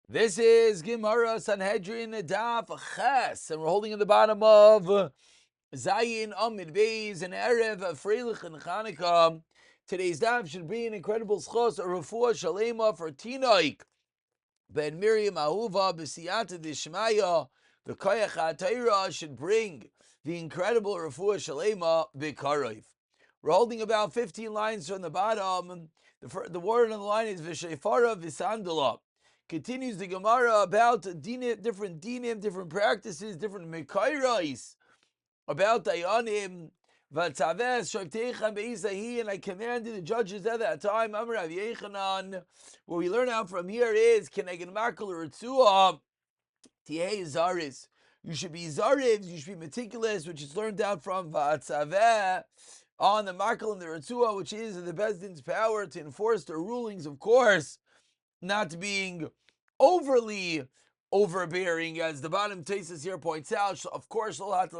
This is Gemara Sanhedrin Daf Ches, and we're holding at the bottom of Zayin Amid Beis and Erev Freilich and Chanukah. Today's daf should be an incredible schos, a refuah shalema for Tinoik ben Miriam Ahuva b'siyata dishmaya. The koyach ha'tayra should bring the incredible refuah shalema b'karayv. We're holding about 15 lines from the bottom. The word on the line is v'shefara v'sandala. Continues the Gemara about different dinim, different practices, different mekayrais, about dayanim. And I commanded the judges at that time. What we learn out from here is you should be zaris, you should be meticulous, which is learned out from Vatzaveh on the Makal and the Ritzua, which is the Bezdin's power to enforce their rulings, of course, not being overly overbearing, as the bottom thesis here points out. Of course, you never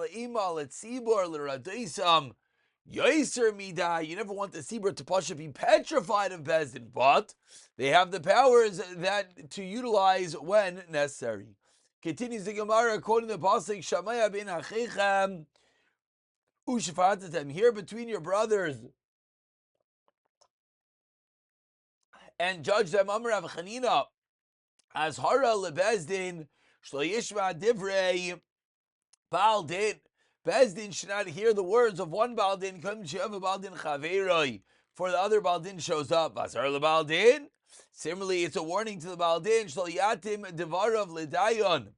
want the Sibur to Pasha be petrified of Bezdin, but they have the powers that to utilize when necessary. Continues the Gemara, quoting the pasuk, Shamaya bin Achechem u'shafatatem, here between your brothers and judge them. Amar Rav Chanina, Azhara lebezdin shlo yishma divrei Baal Din. Bezdin should not hear the words of one Baal Din, come Sheva Baal Din Chaveroi, for the other Baal Din shows up. Azhar leBaal Din. Similarly, it's a warning to the Baal Din, shlo yatim devarav ledayon,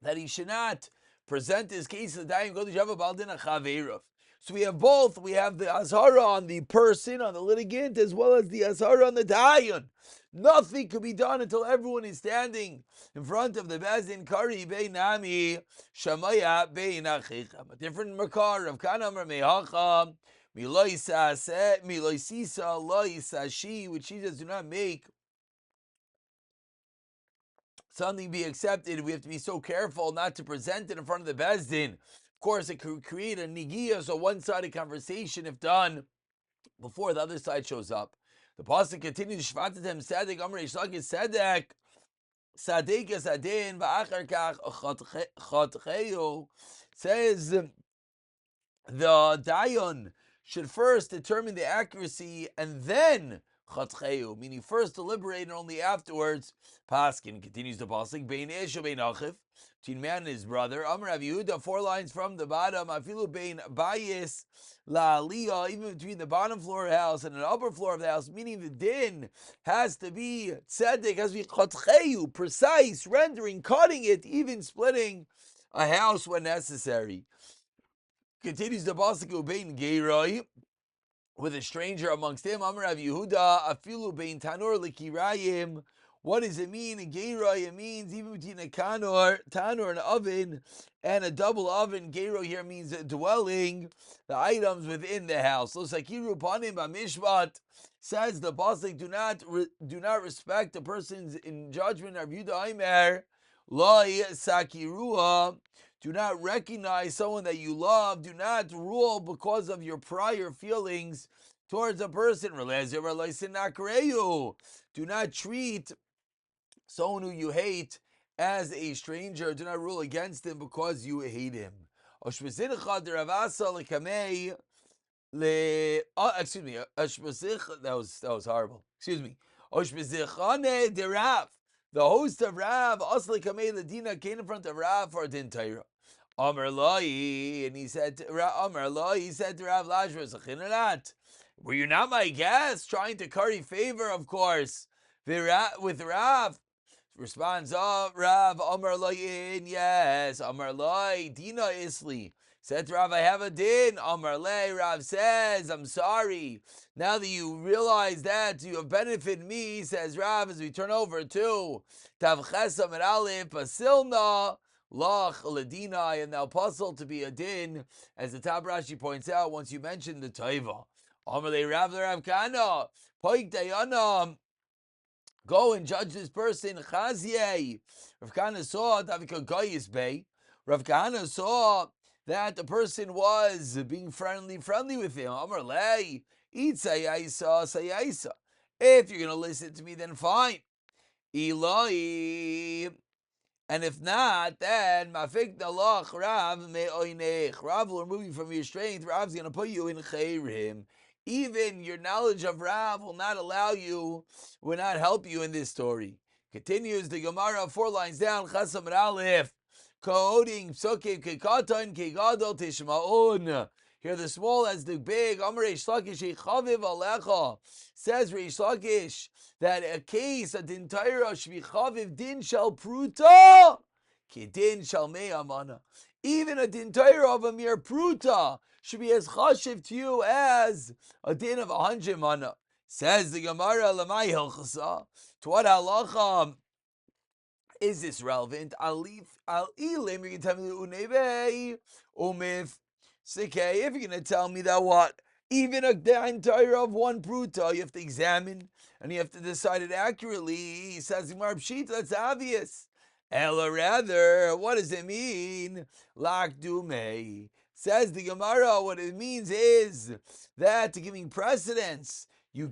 that he should not present his case to the dayan, go to Sheva Baal Din Chaverov. So we have both. We have the azhara on the person, on the litigant, as well as the azhara on the dayan. Nothing could be done until everyone is standing in front of the Bezdin. Kari Beinami Shamaya Beinachichem. A different makar of Kanamar Mehacha Miloisisa Loisashi, which she does not make something be accepted. We have to be so careful not to present it in front of the Bezdin. Of course, it could create a nigia, so one-sided conversation if done before the other side shows up. The pasuk continues, Shvatatem Sadek Amr Yishlakis Sadek Sadek Sadin Va'achar Kach Chatcheu, says the dayon should first determine the accuracy and then Chatcheu, meaning first deliberate and only afterwards paskin. Continues the pasuk, Bein Ish Bein Achiv, between man and his brother. Amar Rav Yehuda, 4 lines from the bottom. Afilu Bein Bayis La Aliyah, even between the bottom floor of the house and the upper floor of the house, meaning the din has to be tzedek, has to be Chatcheu, precise, rendering, cutting it, even splitting a house when necessary. Continues the pasuk, Ubein Geiroi, with a stranger amongst him. Amar Rav Yehuda, afilu bein tanur likirayim. What does it mean? Geiroi, it means even between a tanur, an oven, and a double oven. Geiro here means dwelling, the items within the house. Lo sakiru panim b'mishpat, says the pasuk, do not respect a person's in judgment. Rav Yehuda Aimer, lo sakiruha, do not recognize someone that you love. Do not rule because of your prior feelings towards a person. Do not treat someone who you hate as a stranger. Do not rule against him because you hate him. Excuse me. That was horrible. Excuse me. The host of Rav, Asli Kamei Ladina, came in front of Rav for a din Torah. Amar Loi, and he said to Rav Lashma, were you not my guest? Trying to curry favor, of course, with Rav. Responds, Rav, Amar Loi, yes, Amar Loi, Dina Isli. Said to Rav, I have a din. Amar Le, Rav says, I'm sorry. Now that you realize that you have benefited me, says Rav, as we turn over to Tav Chesam and Aleph, Pasilna, Lach Ladina, and now puzzle to be a din, as the Tab Rashi points out once you mention the Taiva. Amar Le, Rav Kana, Poik Dayana, go and judge this person. Chazieh. Rav Kana saw Davika Goyis Bey. Rav Kana saw that the person was being friendly with him. Amar lei, eat sayaisa. If you're going to listen to me, then fine. Eloi. And if not, then mafik dalach Rav me'oinech. Rav will remove you from your strength. Rav's going to put you in chayrim. Even your knowledge of Rav will not allow you, will not help you in this story. Continues the Gemara 4 lines down. Chasam Aleph. Kooding psukim kekatan kegadol tishmaun. Here the small as the big. Amar Reish Lakish chaviv alecha. Says Reish Lakish that a case, a din Torah shvichaviv din shel pruta, ki din shel me'amana. Even a din Torah of a mere pruta should be as chashiv to you as a din of 100 mana. Says the Gemara, lamai hilchasa. To what halacha is this relevant? If you're going to tell me that what? Even a din Torah of one pruta, you have to examine and you have to decide it accurately. He says, that's obvious. Ella rather, what does it mean? Lakdume. Says the Gemara, what it means is that giving precedence, you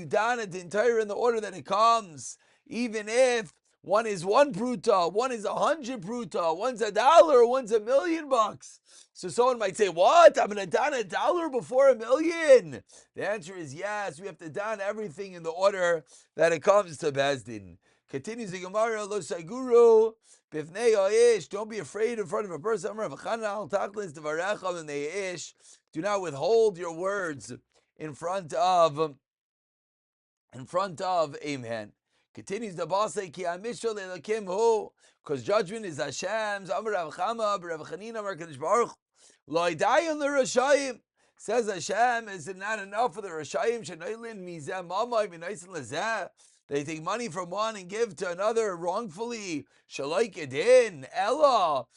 don a din Torah in the order that it comes, even if one is one pruta, one is 100 pruta, one's $1, one's $1,000,000. So someone might say, what? I'm going to don $1 before $1,000,000. The answer is yes. We have to don everything in the order that it comes to Bezdin. Continues the Gemara, lo saguru, bifnei ha'ish. Don't be afraid in front of a person. Do not withhold your words in front of a man. Continues the boss say, ki amishol elakim hu, because judgment is Hashem's. Amar Rav Chama, Rav Chanina, Amar Kadosh Baruch, lo idayon l'rashayim. Says Hashem, is it not enough for the Rashayim? Shenoilin mizeh mamay v'noisen lezeh. They take money from one and give to another wrongfully. Shalai kedin, Ella,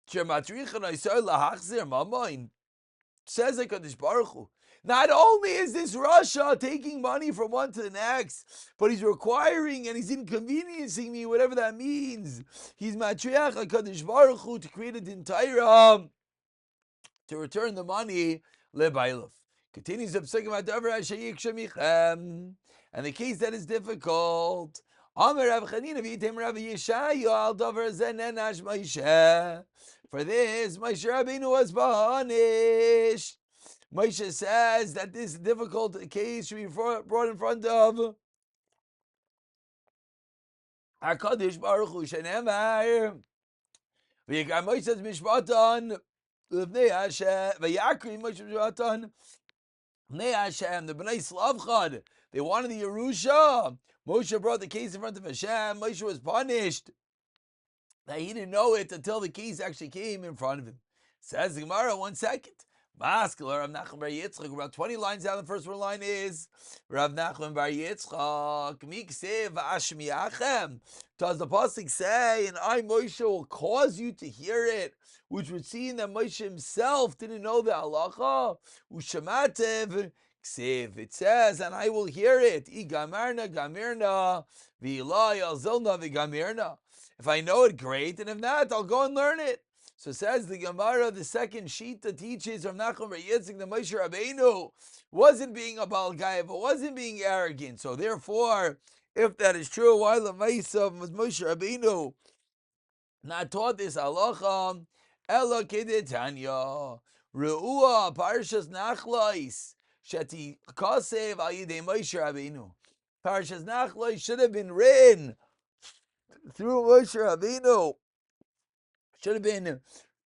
shematricha noisay lahachzir mamay. Says Kadosh Baruch Hu. Not only is this Russia taking money from one to the next, but he's requiring and he's inconveniencing me, whatever that means. He's matriach HaKadosh Baruch Hu to create an entire to return the money lebailov. Continues the psukim hadavar hashayik shemichem, and the case that is difficult. Amar Rav Chanina v'yitem Rav Yeshayahu al davar zenenash Moshe. For this, Moshe Rabbeinu was punished. Moshe says that this difficult case should be brought in front of HaKadosh Baruch Hu shenemar. V'yikar Moshe's mishpatan l'vnei Hashem. V'yakri Moshe mishpatan l'vnei Hashem. The Bnei Slavchad, they wanted the Yerusha. Moshe brought the case in front of Hashem. Moshe was punished that he didn't know it until the case actually came in front of him. Says the Gemara, 1 second. Maskler Rav Nachman bar Yitzchak. About 20 lines down, the first one line is Rav Nachman bar Yitzchak. Miksev ashmiachem. Does the pasuk say, and I, Moshe, will cause you to hear it? Which would seem that Moshe himself didn't know the halacha. Ushamatev ksev. It says, and I will hear it. I gamarna gamirna v'ilai alzilna v'gamirna. If I know it, great, and if not, I'll go and learn it. So says the Gemara, the second sheet that teaches from Nachum bar Yitzchak, the Moshe Rabbeinu wasn't being a balgaiva, wasn't being arrogant. So therefore, if that is true, why the Moshe Rabbeinu not taught this halacha? Ela kedetanya re'ua parshas nachlais sheti kasev al yidei Moshe Rabbeinu. Parshas nachlais should have been written through Moshe Rabbeinu. Should have been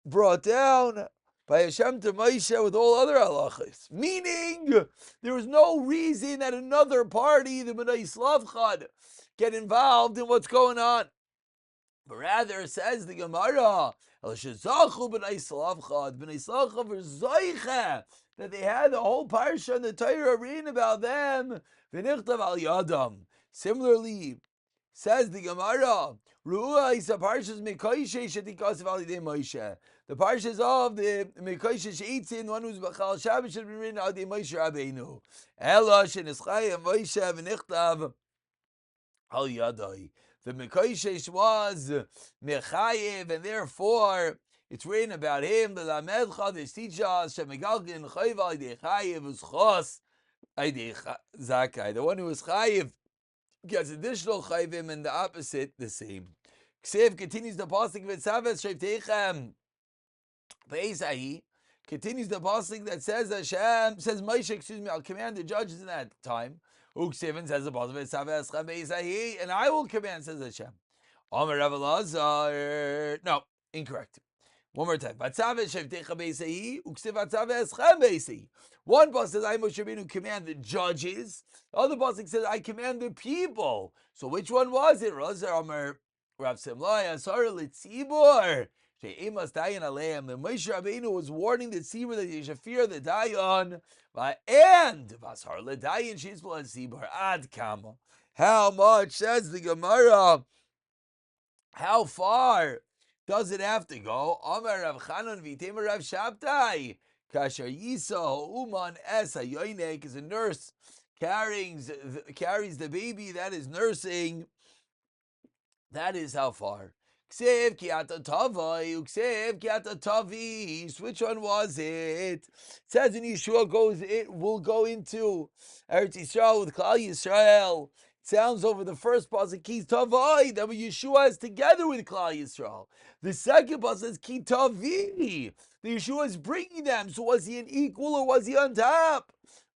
brought down by Hashem to Moshe with all other halachas. Meaning, there was no reason that another party, the Bnei Slavchad, get involved in what's going on. But rather, says the Gemara, El Shazachu Bnei Slavchad, Bnei Slavchad were zoiche, that they had the whole parsha and the Torah written about them, v'nichtav al yadam. Similarly, says the Gemara, Ruah is a parshas Mekayshe Shetikasav Al Yidei Moshe. The parshas of the Mekayshe Sheitzin, one who's Bachal Shabbos, should be written Al Yidei Moshe Rabbeinu. Ela Shenischai Moshe V'nichtav Al Yadai. The Mekayshe was Mechayev, and therefore it's written about him. The Lamedcha, the teacher, Shemegalkin Chayv Al Yidei Chayev Uschos Al Yidei Zakai. The one who was Chayev gets additional chayvim, and the opposite the same. Ksiv continues the pasuk v'tzaves shevteichem be'esahi. Continues the pasuk that says Hashem says Moshe, I'll command the judges in that time. Uksiv says the pasuk v'tzaves eschem be'esahi, and I will command, says Hashem. Omer Rav Elazar. No, incorrect. One more time. One pasuk says, I Moshe Rabbeinu command the judges. The other pasuk says, I command the people. So which one was it? Omer Rav Simlai Asar Litzibur. She'emas Dayan Aleim. The Moshe Rabbeinu was warning the tzibur that you should fear the Dayan. And Vasar LeDayan Shizbul Tzibur Ad Kama. How much, says the Gemara? How far does it have to go? Amar Rav Chanan v'Temer Rav Shabtai. Kasher Yisa Uman Es Hayoinek is a nurse carries the baby that is nursing. That is how far. Ksev kiata tavai, uksev kiata tavis. Which one was it? It says when Yeshua will go into Eretz Yisrael with Klal Yisrael. Sounds over the first pasuk ki tavai, that Yeshua is together with Klal Yisrael. The second pasuk says ki tavi, the Yeshua is bringing them. So was he an equal or was he on top?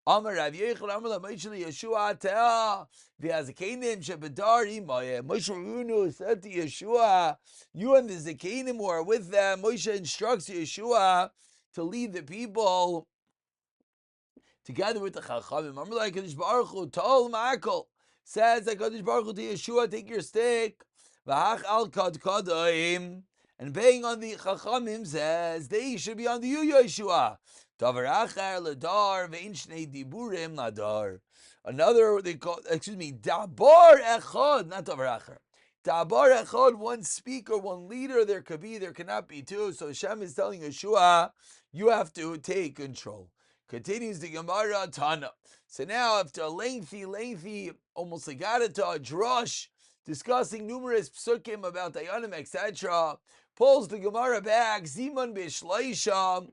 Amar Rav Yechon Amar LaMoshe Yeshua Atel v'Hazakenim shebedari Moshe Rabbeinu said to Yeshua, you and the Zakenim who are with them. Moshe instructs Yeshua to lead the people together with the Chachamim. Amar like Kadosh Baruch Hu Tol Ma'akol. Says that Kadosh Baruch Hu to Yeshua, take your stick, v'hach al kadkadim, and bang on the Chachamim says they should be on the Yeshua. Davar achar ladar ve'in shnei diburim ladar. Another they call, dabar echad, not davar achar. Dabar echad, one speaker, one leader. There cannot be two. So Hashem is telling Yeshua, you have to take control. Continues the Gemara Tana. So now after a lengthy, almost like a drush, discussing numerous psukim about Dayanim, etc., pulls the Gemara back, Ziman b'shleisha,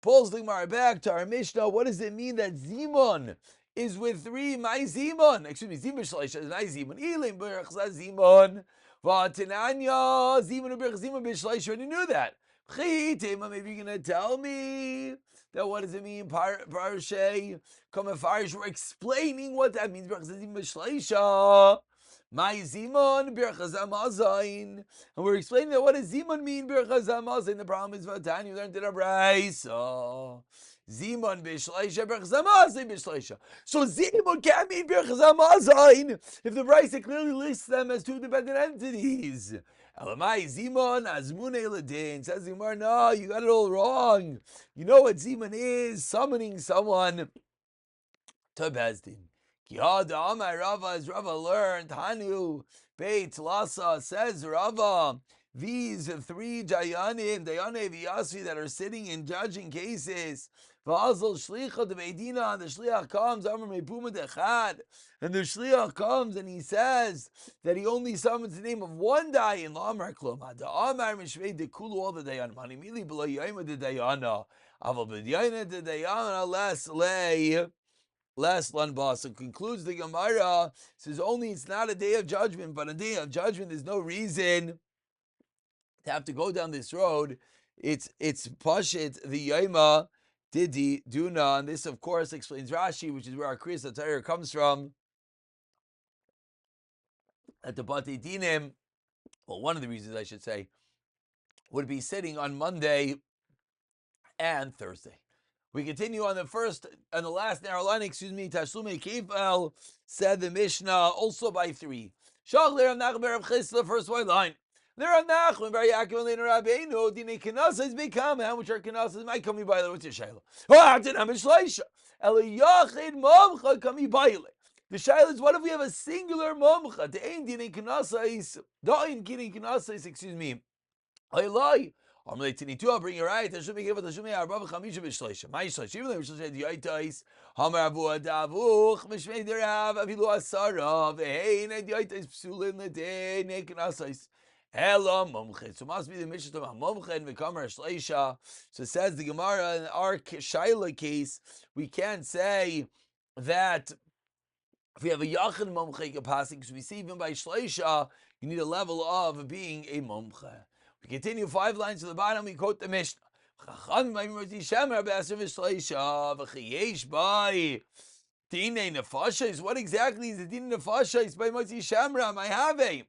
pulls the Gemara back to our Mishnah. What does it mean that Ziman is with three? My Ziman, Ziman b'shleisha is my Ziman. Ilim b'rechza Ziman, v'atinanya Ziman b'shleisha. When you knew that. Maybe you're going to tell me that what does it mean? Parashay, Kamafarish, we're explaining what that means. My Ziman, and we're explaining that what does Ziman mean? The problem is Vatan, you learned it a Braisa. Ziman b'shleisha, berchazamazin b'shleisha. So Ziman can't mean berchazamazin if the Braisa clearly lists them as two dependent entities. Elamai Ziman azmune ledin. Says Zimar, no, you got it all wrong. You know what Ziman is? Summoning someone to Bezdin. Kiyada Amai Rava, as Rava learned, Hanu Beit Lasa, says Rava, these three Dayane V'Yasvi that are sitting and judging cases, V'azal Shlicha de Beidina, and the Shliach comes, Amar Mepuma Dechad, and the Shliach comes and he says that he only summons the name of one Dayan, L'Amar Klum, the Amar Mishvei de Kulu, all the Dayan, Manimili B'lo Yaima de Dayana, Aval B'Dayana de Dayana, last Lanbas. So concludes the Gemara, says only it's not a day of judgment, but a day of judgment there's no reason to have to go down this road. It's Pashit, the Yaima, Didi, Duna, and this of course explains Rashi, which is where our Kriyas HaTorah comes from, that the Batei Dinim, well, one of the reasons I should say, would be sitting on Monday and Thursday. We continue on the last narrow line, Tashlume Kefel, said the Mishnah, also by three. Shach Ler Nachman Rav Chis, the first white line. Ler Nachman Bar Yaakov and Leiner Rabbeinu, Dine Kanasas become, how much are Kanasas might come by the what's your Shaila? Oh, Atin Hamishleisha. Eliyachid Momcha come by. The Shaila is, what if we have a singular Momcha? The Ein Dine Kanasas, Dain Dine Kanasas, Eloi. I'll bring you right. There should be given the Shumei Arbav Chamisha B'Shleisha. My Shleisha, even though we should say the Yoitais, Hamar Avu Adavuch, Mishmei Derav, Avilu Asara, Vehein, the Yoitais Psulin, the day, Nekin Asais. Hello, Mumchet. So must be the Mishnah of Mumchet and V'Kamar Shleisha. So says the Gemara in our Shaila case, we can't say that If we have a yachid mumche capacity, because we see even by shleisha, you need a level of being a mumche. We continue 5 lines to the bottom. We quote the Mishnah. What exactly is the din nefashos by Motzi Shamram? I have a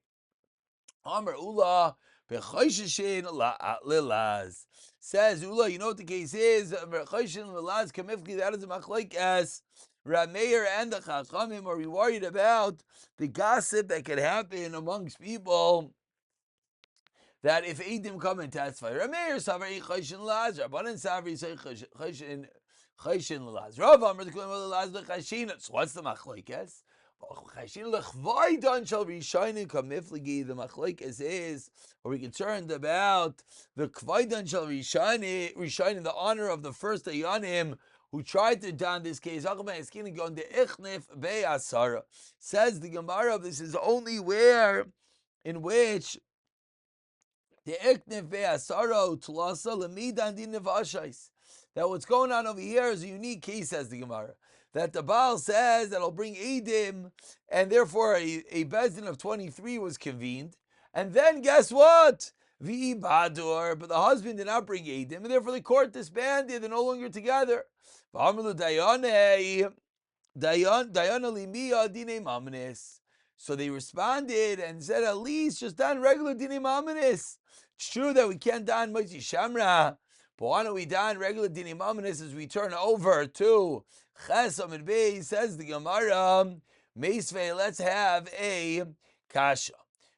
Amar Ula b'chosheshin lilaz. Says Ula, you know what the case is? B'chosheshin lilaz kamifki. That is a machlokes. Rameir and the Chachamim, are we worried about the gossip that could happen amongst people? That if Eidim come and testify, Rameir Savar Choshin Laz, Rabbanan Savri say Choshin Laz. Rav Amr the Kulam Laz Chashin. So what's the machlokes? Chashin lechvaydan shall rishonim kamifligi. The machlokes is, are we concerned about the kvaydan shall rishonim, the honor of the first Dayanim who tried to don this case? Says the Gemara, this is only where in which the iknif be'asaro tlasa lemidan din nevashais. That what's going on over here is a unique case, says the Gemara. That the Baal says that I'll bring Eidim, and therefore a bezdin of 23 was convened. And then guess what? Vi badur, but the husband did not bring Eidim, and therefore the court disbanded. They're no longer together. V'amru dayana limia dine mamnes. So they responded and said, at least just don regular dine mamnes. It's true that we can't don Motzi Shamra, but why don't we don regular dine mamnes as we turn over to Chesam and Beis? Says the Gemara, Meisvei, let's have a kasha.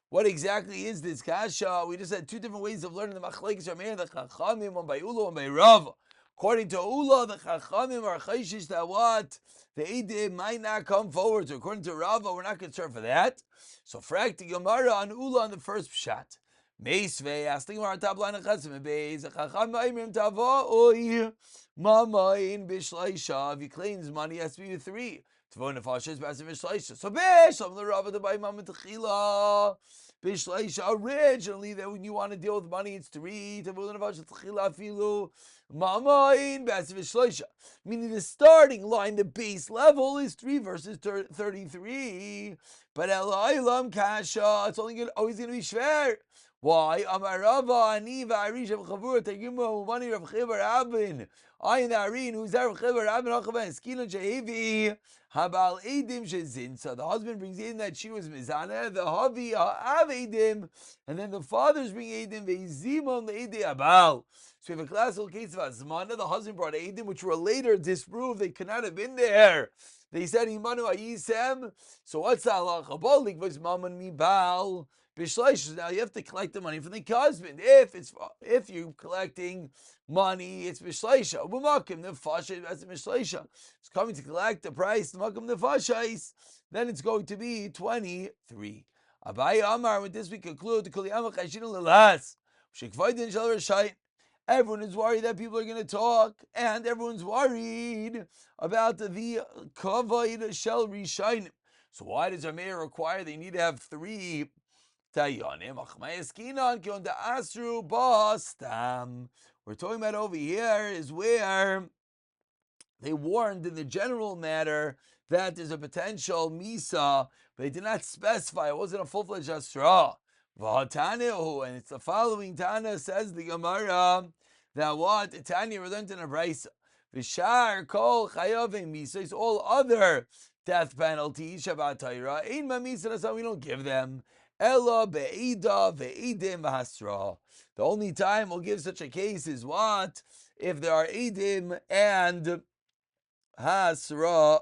What exactly is this kasha? We just had 2 different ways of learning the machlekes Rameir, the Chachamim, one by Ula, one by Rav. According to Ula, the Chachamim are chayshish that what? The Eidim might not come forward. So according to Rava, we're not concerned for that. So frak the Gemara on Ula on the first pshat. Meisvei, asking our top line of Chesam and Beis, the Chacham Ma'imim Tavoi, Mamain Bishleisha. If he claims money, it has to be with 3. Tavon Nefashos, Basim Bishleisha. So Bish, I'm the Rava to buy Mama Techila. Bishleisha, originally, that when you want to deal with money, it's 3. Tavon Nefashos Techila Filu. Mamain Basim Bishleisha. Meaning the starting line, the base level is 3 verses 33. But Eloilam Kasha, it's only always going to be shver. Why? Amarava Aniva Arisha Chavur Tagimu Mani Rav Chibar Abin. Ayin Arin, who's there? Rav Chibar Abin Achavan Skilon Shehevi Habal Eidim Shezin. So the husband brings in that she was Mizana, the Havi Ha'av Eidim, and then the fathers bring Eidim Veizimon Leidi Abal. So we have a classical case of Azmana. The husband brought Eidim, which were later disproved. They could not have been there. They said Imanu Ayisem. So what's the halacha? Bolik was Maman Mibal. Now you have to collect the money from the husband. If you're collecting money, it's bishleisha. U'makim nefashos as bishleisha. It's coming to collect the price. U'makim nefashos. Then it's going to be 23. Abai Amar. With this we conclude the Kol Yama Chashin Lelas. Shekvaydin Shal Rishayim. Everyone is worried that people are going to talk, and everyone's worried about the kavod shel rishayim. So why does our mayor require they need to have 3? We're talking about over here is where they warned in the general matter that there's a potential misa, but they did not specify. It wasn't a full-fledged asra. And it's the following Tana, says the Gemara, that what? Tanya learned in a brisa. V'shar kol chayavim misa, is all other death penalties, Shabbat Torah, ein mamisa, that's how we don't give them. Ella be'ida ve'idim v'hasra. The only time we'll give such a case is what? If there are edim and hasra.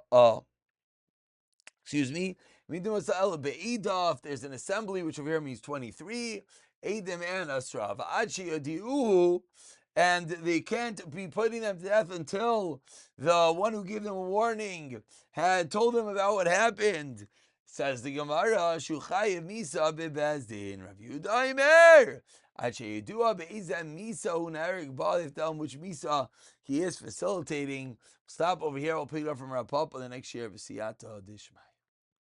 Excuse me. If there's an assembly, which over here means 23, edim and hasra. V'achi yadi'uhu, and they can't be putting them to death until the one who gave them a warning had told them about what happened. Says the Gemara, Shuchayev Misa bebezdin. Rav Yehuda Imer. Ache Yedua beizem Misa unarik bal. If tell him which Misa he is facilitating. Stop over here. We'll pick it up from Rav Papa the next year. V'siyata Dishmai.